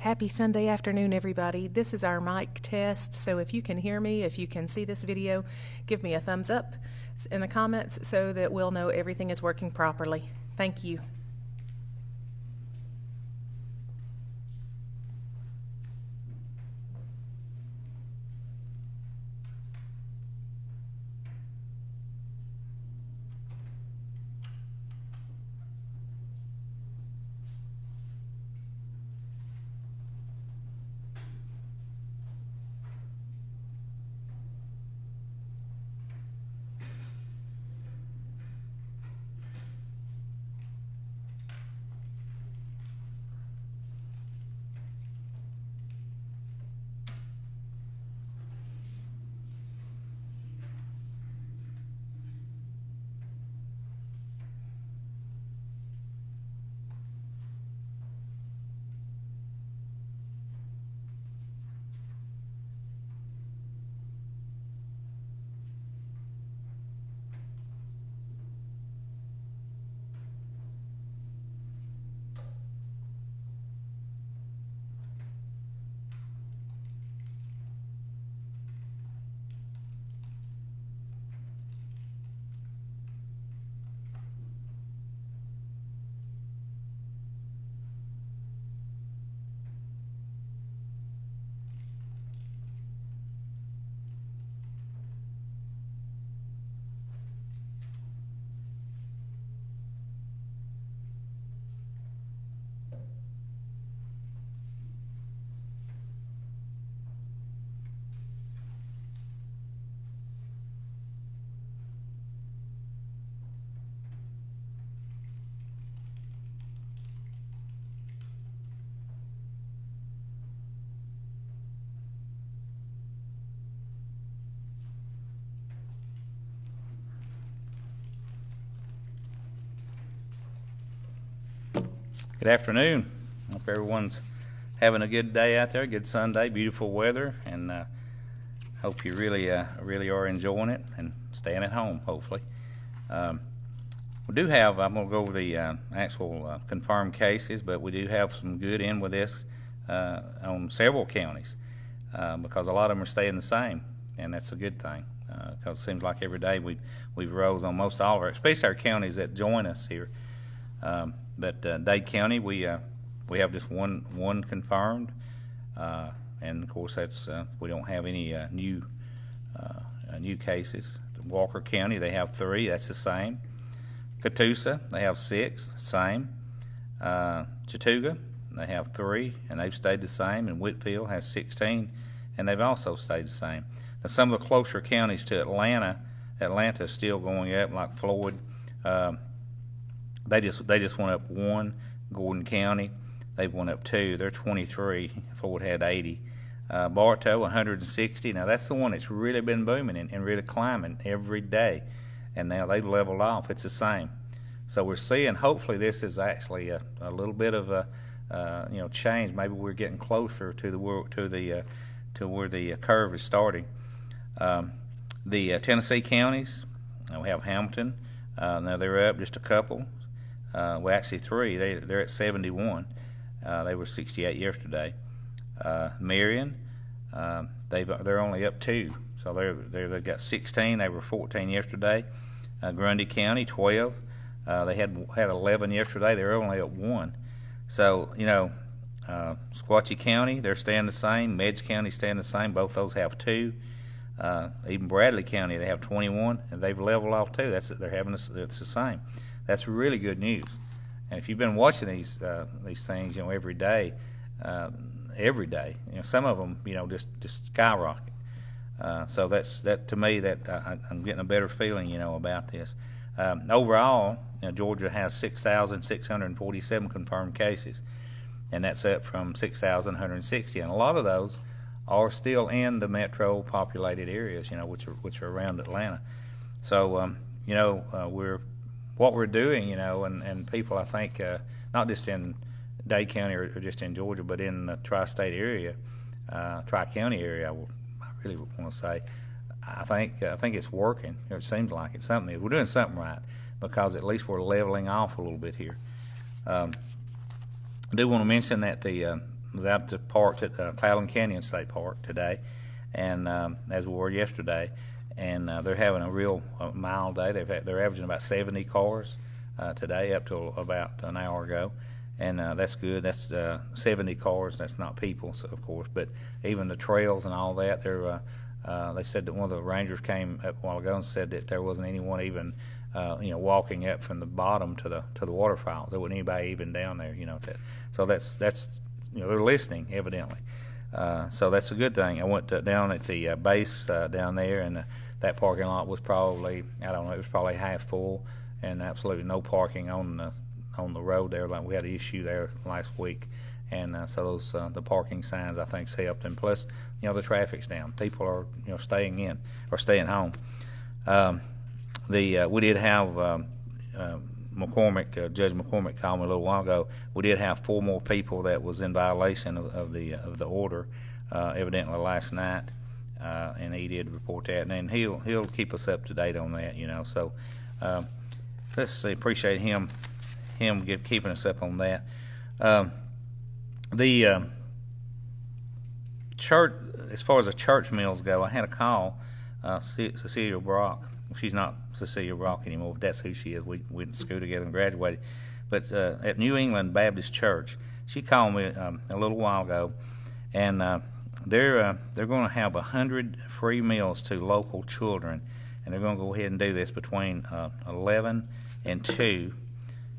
Happy Sunday afternoon, everybody. This is our mic test, so if you can hear me, if you can see this video, give me a thumbs up in the comments so that we'll know everything is working properly. Thank you. Good afternoon. Hope everyone's having a good day out there. Good Sunday, beautiful weather, and hope you really are enjoying it and staying at home. Hopefully, we do have. I'm going to go over the actual confirmed cases, but we do have some good in with this on several counties because a lot of them are staying the same, and that's a good thing because it seems like every day we've rose on most all of our, especially our counties that join us here. But Dade County, we have just one confirmed, and of course that's we don't have any new cases. Walker County, they have 3. That's the same. Catoosa, they have 6. Same. Chattooga, they have 3, and they've stayed the same. And Whitfield has 16, and they've also stayed the same. Now some of the closer counties to Atlanta is still going up, like Floyd. They just went up 1. Gordon County, they've went up 2. They're 23. Ford had 80. Bartow, 160. Now that's the one that's really been booming and really climbing every day. And now they've leveled off. It's the same. So we're seeing. Hopefully, this is actually a little bit of a change. Maybe we're getting closer to where the curve is starting. The Tennessee counties, we have Hamilton. Now they're up just a couple. Well, actually 3. They're at 71. They were 68 yesterday. Marion, they're only up 2, so they've got 16. They were 14 yesterday. Grundy County, 12. They had 11 yesterday. They're only up 1. So Sequatchie County, they're staying the same. Meigs County staying the same. Both those have 2. Even Bradley County, they have 21, and they've leveled off too. It's the same. That's really good news. And if you've been watching these things, every day, some of them, just skyrocket. So that to me, that I'm getting a better feeling, about this. Overall, Georgia has 6,647 confirmed cases, and that's up from 6,160. And a lot of those are still in the metro populated areas, which are around Atlanta. So, what we're doing, and people, I think, not just in Dade County or just in Georgia, but in the tri-state area, tri-county area, I really want to say, I think it's working. It seems like it's something. We're doing something right because at least we're leveling off a little bit here. I do want to mention that the was out to parked at Clallam Canyon State Park today, and as we were yesterday, and they're having a real mild day. They're averaging about 70 cars today, up till about an hour ago, and that's good. That's 70 cars. That's not people, so, of course, but even the trails and all that. They said that one of the rangers came up a while ago and said that there wasn't anyone even walking up from the bottom to the waterfalls. There wasn't anybody even down there. So that's they're listening evidently. So that's a good thing. I went down at the base down there, and that parking lot was probably, I don't know, it was probably half full, and absolutely no parking on the road there. Like we had an issue there last week, and so those the parking signs I think's helped, and plus the traffic's down. People are staying in or staying home. We did have Judge McCormick called me a little while ago. We did have 4 more people that was in violation of the order, evidently last night, and he did report that, and then he'll keep us up to date on that. So let's see. Appreciate him keeping us up on that. The church, as far as the church meals go, I had a call. Cecilia Brock. She's not Cecilia Brock anymore, but that's who she is. We went to school together and graduated. But at New England Baptist Church, she called me a little while ago, and they're going to have 100 free meals to local children, and they're going to go ahead and do this between 11 and 2.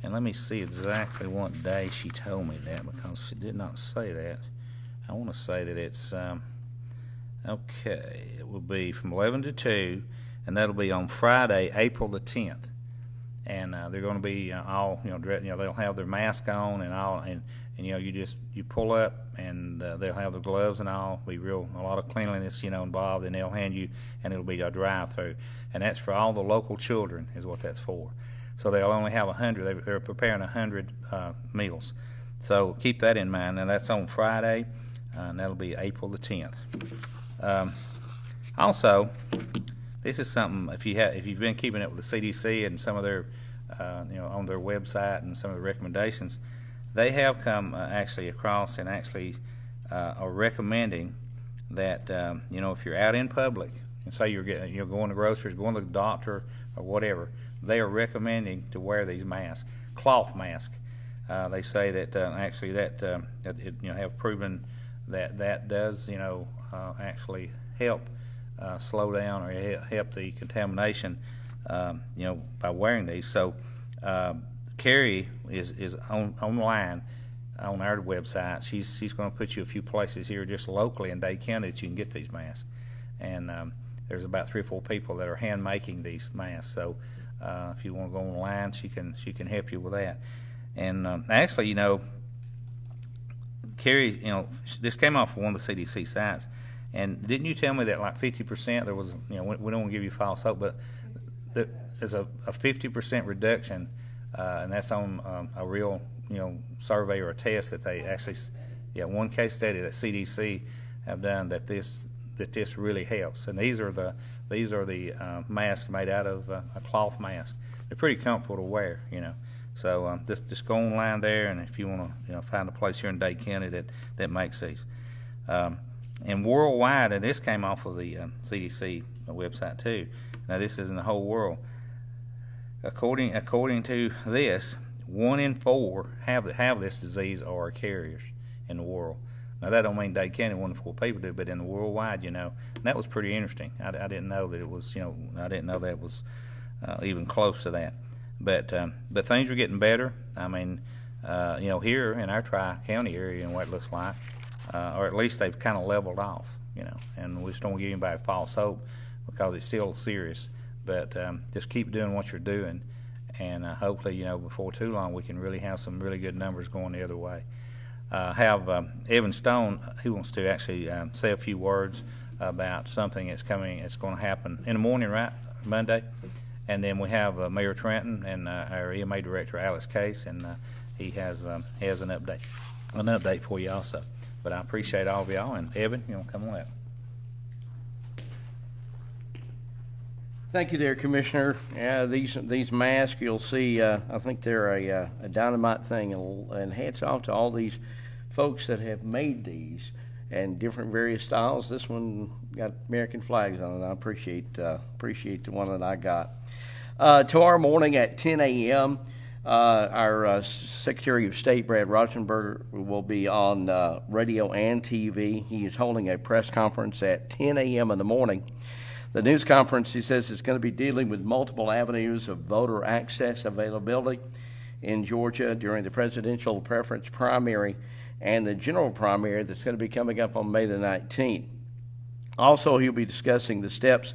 And let me see exactly what day she told me that, because she did not say that. I want to say that it's okay. It will be from 11 to 2. And that'll be on Friday, April the 10th, and they're going to be all they'll have their mask on and all, and you pull up, and they'll have the gloves and all. Be a lot of cleanliness involved, and they'll hand you, and it'll be a drive-through, and that's for all the local children is what that's for. So they'll only have 100. They're preparing 100 meals, so keep that in mind. And that's on Friday, and that'll be April the 10th. Also, this is something, if you've been keeping up with the CDC and some of their, on their website and some of the recommendations, they have come actually across and actually are recommending that if you're out in public and say you're going to groceries, going to the doctor or whatever, they are recommending to wear these masks, cloth masks. They say that actually that have proven that does actually help. Slow down or help the contamination, by wearing these. So Carrie is online on our website. She's going to put you a few places here just locally in Dade County that you can get these masks. And there's about 3 or 4 people that are hand making these masks. So if you want to go online, she can help you with that. And actually, Carrie, this came off of one of the CDC sites. And didn't you tell me that like 50% there was, we don't want to give you false hope, but there's a 50% reduction, and that's on a real, survey or a test that they actually, one case study that CDC have done that this really helps. And these are the masks made out of a cloth mask. They're pretty comfortable to wear, So just go online there, and if you want to, find a place here in Dade County that makes these. And worldwide, and this came off of the CDC website too. Now this is in the whole world. According to this, 1 in 4 have this disease or are carriers in the world. Now that don't mean Dade County 1 in 4 people do, but in the worldwide, and that was pretty interesting. I didn't know that it was, I didn't know that was even close to that. But things are getting better. I mean, here in our Tri-County area and what it looks like. Or at least they've kind of leveled off, and we just don't give anybody false hope because it's still serious. But just keep doing what you're doing, and hopefully, before too long, we can really have some really good numbers going the other way. Evan Stone, he wants to actually say a few words about something that's coming. It's going to happen in the morning, right, Monday, and then we have Mayor Trenton and our EMA Director Alex Case, and he has an update for you also. But I appreciate all of y'all. And Evan, you want to come on up? Thank you there, Commissioner. These masks, you'll see, I think they're a dynamite thing. And hats off to all these folks that have made these and different various styles. This one got American flags on it. I appreciate the one that I got. Tomorrow morning at 10 a.m., our Secretary of State, Brad Rauschenberger, will be on radio and TV. He is holding a press conference at 10 a.m. in the morning. The news conference, he says, is going to be dealing with multiple avenues of voter access availability in Georgia during the presidential preference primary and the general primary that's going to be coming up on May the 19th. Also, he'll be discussing the steps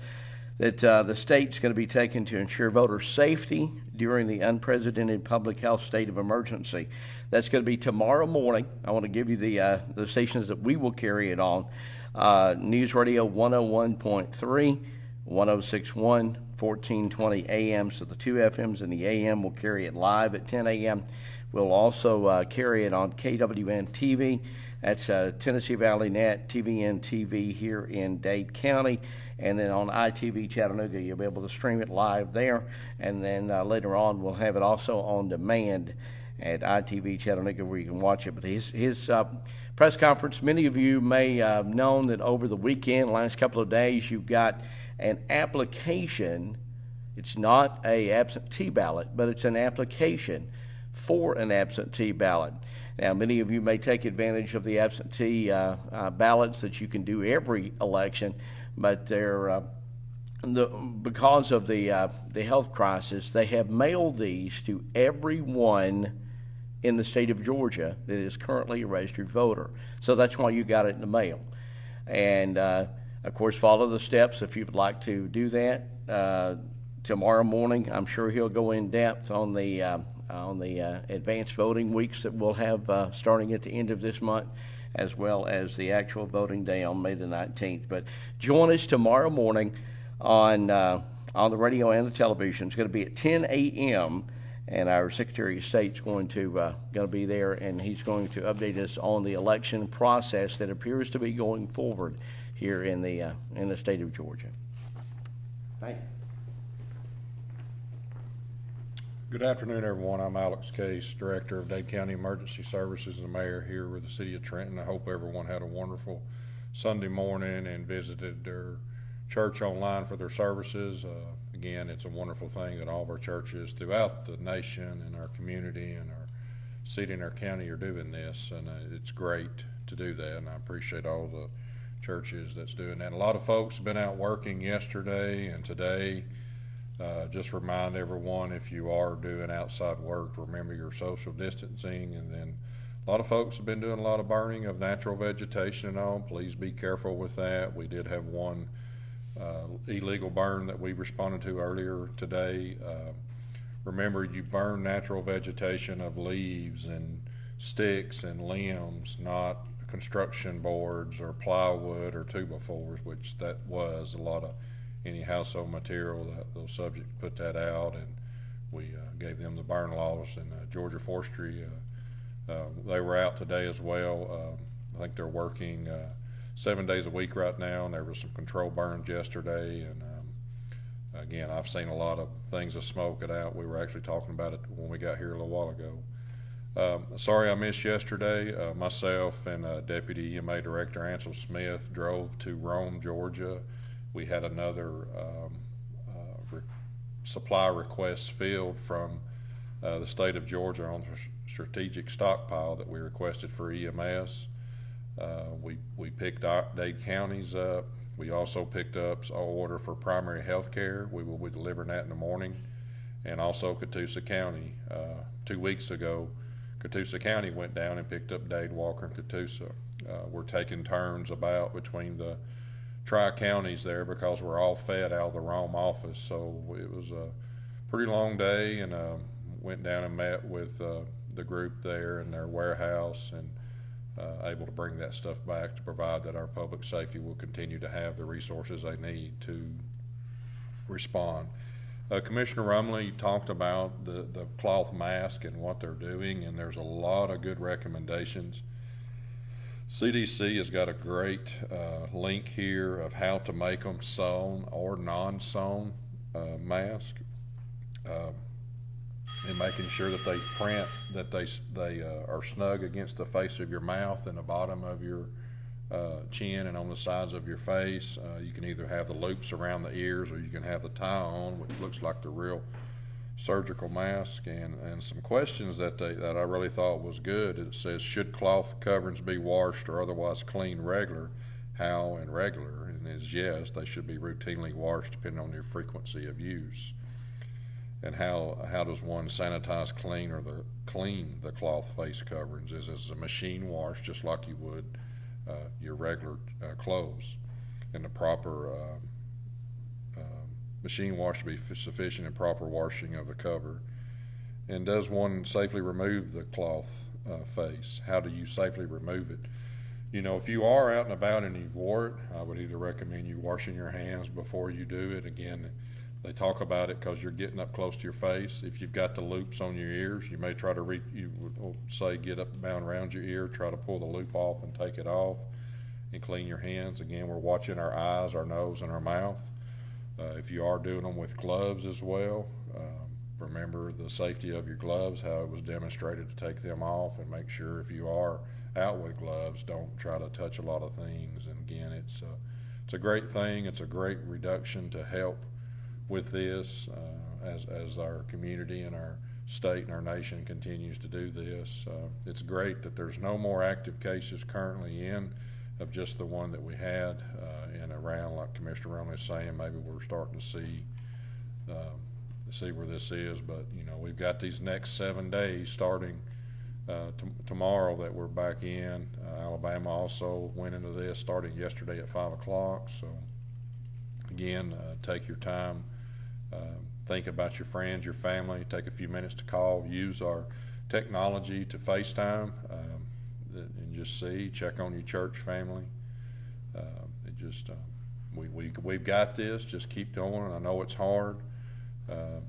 that the state's going to be taking to ensure voter safety during the unprecedented public health state of emergency. That's going to be tomorrow morning. I want to give you the stations that we will carry it on. News Radio 101.3, 1061, 1420 AM. So the two FMs in the AM will carry it live at 10 a.m. We'll also carry it on KWN TV. That's Tennessee Valley Net, TVN TV here in Dade County. And then on ITV Chattanooga, you'll be able to stream it live there. And then later on, we'll have it also on demand at ITV Chattanooga where you can watch it. But his press conference, many of you may have known that over the weekend, last couple of days, you've got an application. It's not a absentee ballot, but it's an application for an absentee ballot. Now, many of you may take advantage of the absentee ballots that you can do every election, but they're because of the health crisis, they have mailed these to everyone in the state of Georgia that is currently a registered voter. So that's why you got it in the mail. And of course, follow the steps if you would like to do that. Tomorrow morning, I'm sure he'll go in depth on the advanced voting weeks that we'll have starting at the end of this month, as well as the actual voting day on May the 19th. But join us tomorrow morning on the radio and the television. It's going to be at 10 a.m., and our Secretary of State's going to be there, and he's going to update us on the election process that appears to be going forward here in the state of Georgia. Thank you. Good afternoon, everyone. I'm Alex Case, Director of Dade County Emergency Services and Mayor here with the City of Trenton. I hope everyone had a wonderful Sunday morning and visited their church online for their services. Again, it's a wonderful thing that all of our churches throughout the nation and our community and our city and our county are doing this, and it's great to do that, and I appreciate all the churches that's doing that. A lot of folks have been out working yesterday and today. Just remind everyone, if you are doing outside work, remember your social distancing. And then a lot of folks have been doing a lot of burning of natural vegetation and all. Please be careful with that. We did have one illegal burn that we responded to earlier today. Remember, you burn natural vegetation of leaves and sticks and limbs, not construction boards or plywood or 2x4s, which that was a lot of any household material. That those subjects put that out, and we gave them the burn laws. And Georgia Forestry, they were out today as well. I think they're working 7 days a week right now, and there was some control burns yesterday. And again, I've seen a lot of things of smoke it out. We were actually talking about it when we got here a little while ago. Sorry I missed yesterday. Myself and Deputy EMA Director Ansel Smith drove to Rome, Georgia. We had another supply request filled from the state of Georgia on the strategic stockpile that we requested for EMS. We picked Dade counties up. We also picked up an order for primary health care. We will be delivering that in the morning. And also Catoosa County. 2 weeks ago, Catoosa County went down and picked up Dade, Walker, and Catoosa. We're taking turns about between the tri-counties there because we're all fed out of the Rome office. So it was a pretty long day, and went down and met with the group there in their warehouse, and able to bring that stuff back to provide that our public safety will continue to have the resources they need to respond. Commissioner Rumley talked about the cloth mask and what they're doing, and there's a lot of good recommendations. CDC has got a great link here of how to make them sewn or non-sewn mask. and making sure that they print, that they are snug against the face of your mouth and the bottom of your chin and on the sides of your face. You can either have the loops around the ears, or you can have the tie on, which looks like the real surgical mask. And some questions that I really thought was good. It says, should cloth coverings be washed or otherwise cleaned regular? How and regular? And is yes, they should be routinely washed depending on your frequency of use. And how does one sanitize, clean the cloth face coverings? Is a machine wash, just like you would your regular clothes, and the proper machine wash to be sufficient and proper washing of the cover. And does one safely remove the cloth face? How do you safely remove it? You know, if you are out and about and you've wore it, I would either recommend you washing your hands before you do it. Again, they talk about it because you're getting up close to your face. If you've got the loops on your ears, you may try to you would say get up and down around your ear, try to pull the loop off and take it off and clean your hands. Again, we're watching our eyes, our nose, and our mouth. If you are doing them with gloves as well, remember the safety of your gloves, how it was demonstrated to take them off, and make sure if you are out with gloves, don't try to touch a lot of things. And again, it's a great thing. It's a great reduction to help with this as our community and our state and our nation continues to do this. It's great that there's no more active cases currently in of just the one that we had in around, like Commissioner Roman is saying. Maybe we're starting to see where this is, but you know, we've got these next 7 days starting tomorrow that we're back in. Alabama also went into this starting yesterday at 5 o'clock. So again, take your time. Think about your friends, your family. Take a few minutes to call. Use our technology to FaceTime and just check on your church family. We've got this. Just keep going. I know it's hard, but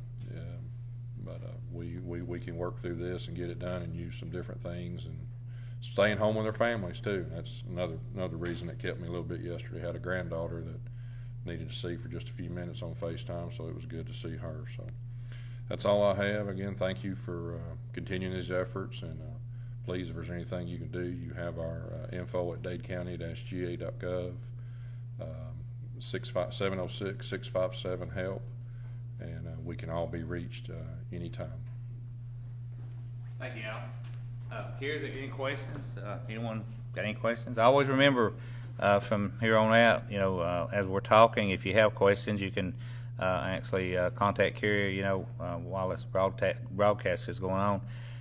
we can work through this and get it done, and use some different things, and staying home with their families too. That's another reason that kept me a little bit yesterday. I had a granddaughter that needed to see for just a few minutes on FaceTime, so it was good to see her. So that's all I have. Again, thank you for continuing these efforts, and please, if there's anything you can do, you have our info at dadecounty-ga.gov, 706-657-HELP, and we can all be reached anytime. Thank you, Al. Here's any questions? Anyone got any questions? I always remember from here on out, you know, as we're talking, if you have questions, you can actually contact Carrie, you know, while this broadcast is going on.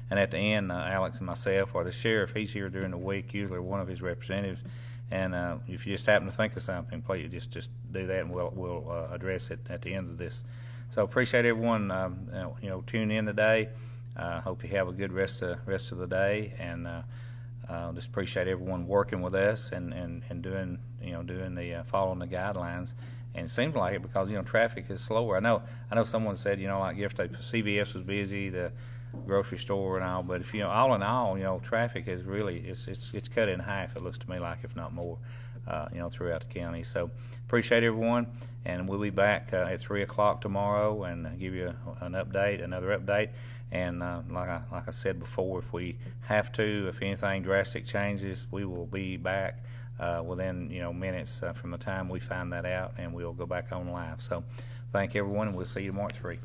And at the end, Alex and myself, or the sheriff, he's here during the week, usually one of his representatives. And if you just happen to think of something, please just do that, and we'll address it at the end of this. So appreciate everyone, you know, tuning in today. Hope you have a good rest of the day, and just appreciate everyone working with us and doing the following the guidelines. And it seems like it because, you know, traffic is slower. I know someone said, you know, like yesterday CVS was busy, the grocery store and all, but if you know, all in all, you know, traffic is really it's cut in half, it looks to me like, if not more, you know, throughout the county. So appreciate everyone, and we'll be back at 3 o'clock tomorrow and give you another update. And like I said before, if we have to, if anything drastic changes, we will be back within, you know, minutes from the time we find that out, and we'll go back on live. So thank everyone, and we'll see you tomorrow at 3.